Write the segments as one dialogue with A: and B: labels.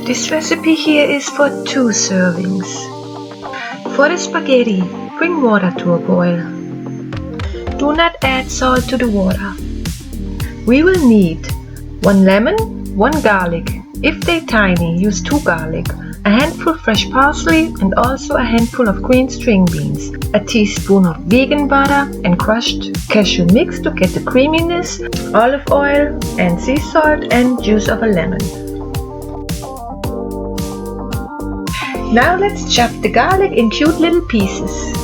A: This recipe here is for 2 servings. For the spaghetti, bring water to a boil. Do not add salt to the water. We will need 1 lemon, 1 garlic. If they're tiny, use 2 garlic, a handful fresh parsley and also a handful of green string beans, a teaspoon of vegan butter and crushed cashew mix to get the creaminess, olive oil and sea salt and juice of a lemon. Now let's chop the garlic in cute little pieces.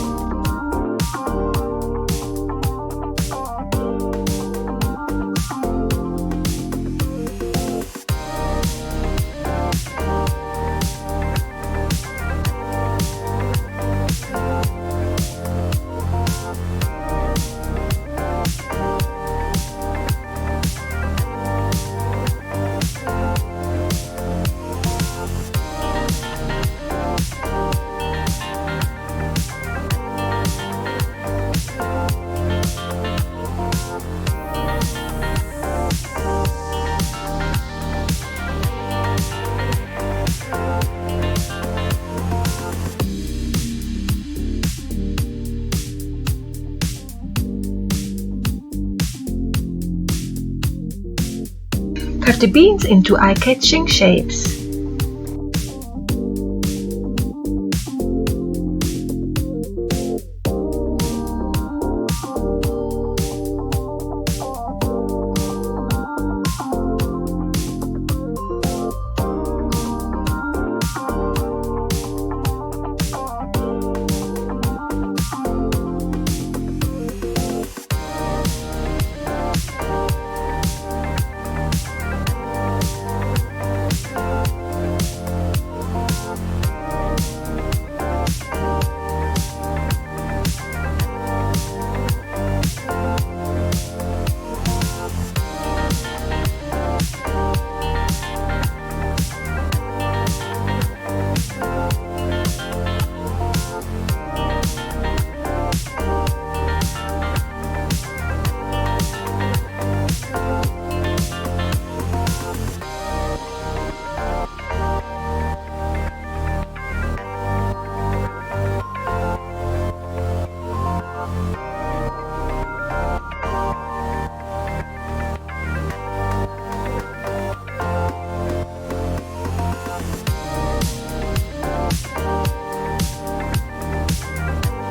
A: Cut the beans into eye-catching shapes.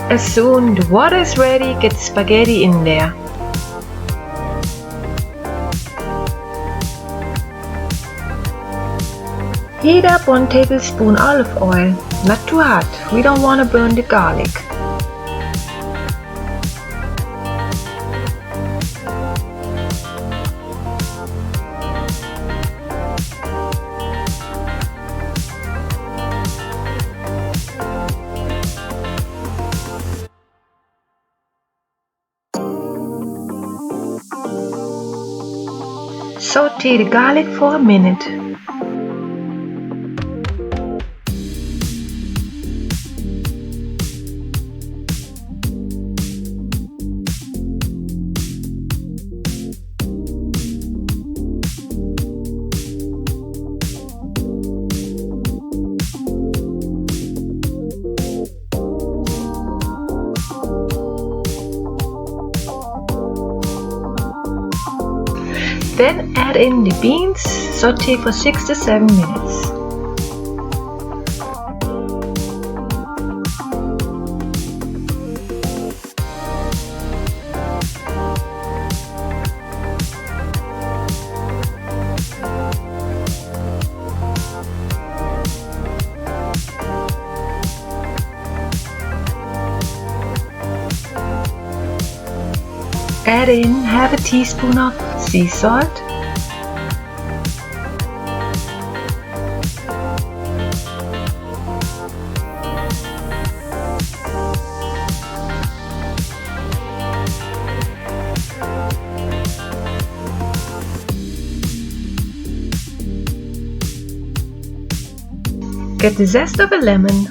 A: As soon the water is ready, get the spaghetti in there. Heat up 1 tablespoon olive oil, not too hot, we don't want to burn the garlic. Saute the garlic for a minute. Then add in the beans, saute for 6 to 7 minutes. Add in half a teaspoon of sea salt, get the zest of a lemon,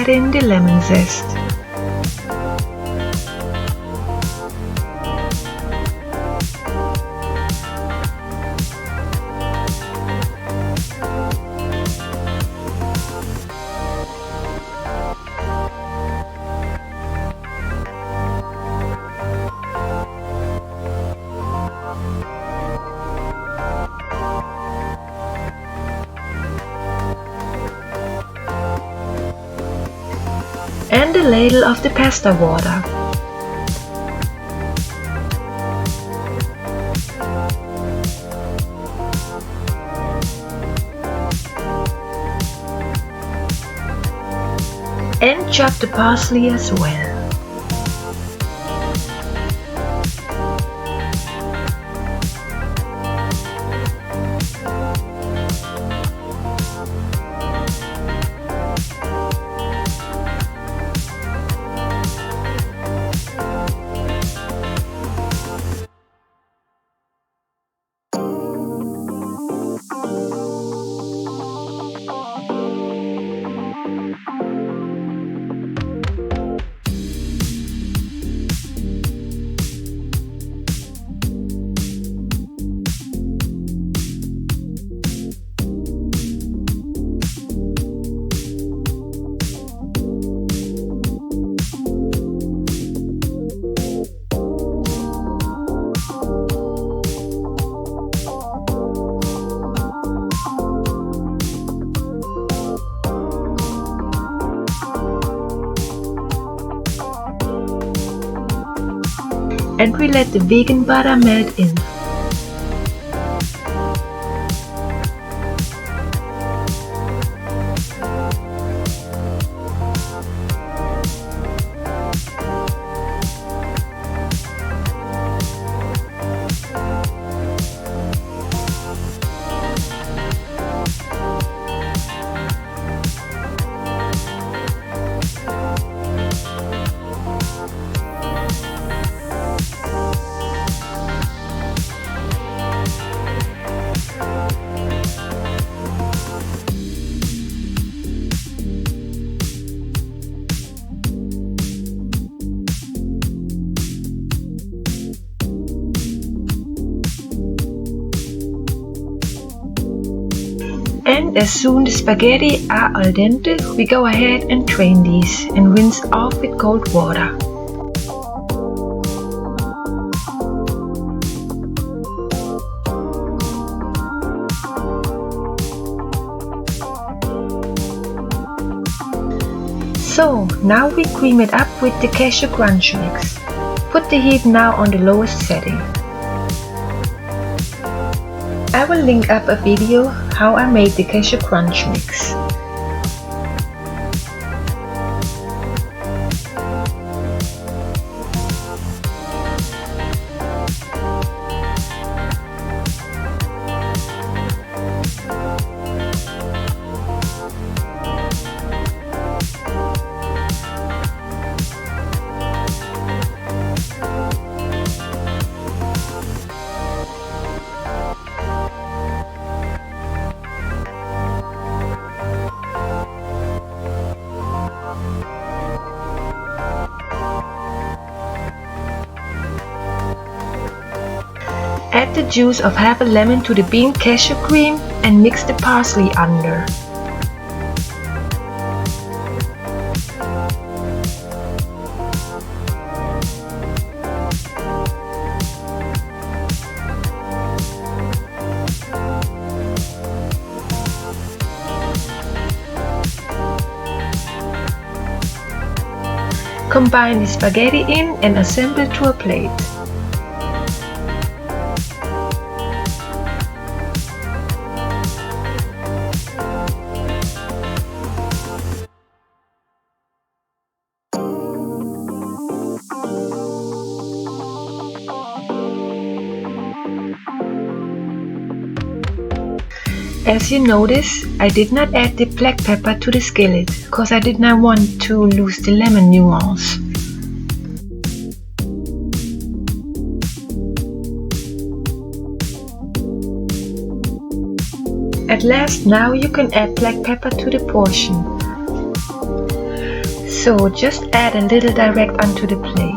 A: add in the lemon zest. And a ladle of the pasta water. And chop the parsley as well. And we let the vegan butter melt in. And as soon as spaghetti are al dente, we go ahead and drain these and rinse off with cold water. So now we cream it up with the cashew crunch mix. Put the heat now on the lowest setting. I will link up a video how I made the cashew crunch mix. Add the juice of half a lemon to the bean cashew cream and mix the parsley under. Combine the spaghetti in and assemble to a plate. As you notice, I did not add the black pepper to the skillet, cause I did not want to lose the lemon nuance. At last, now you can add black pepper to the portion. So just add a little direct onto the plate.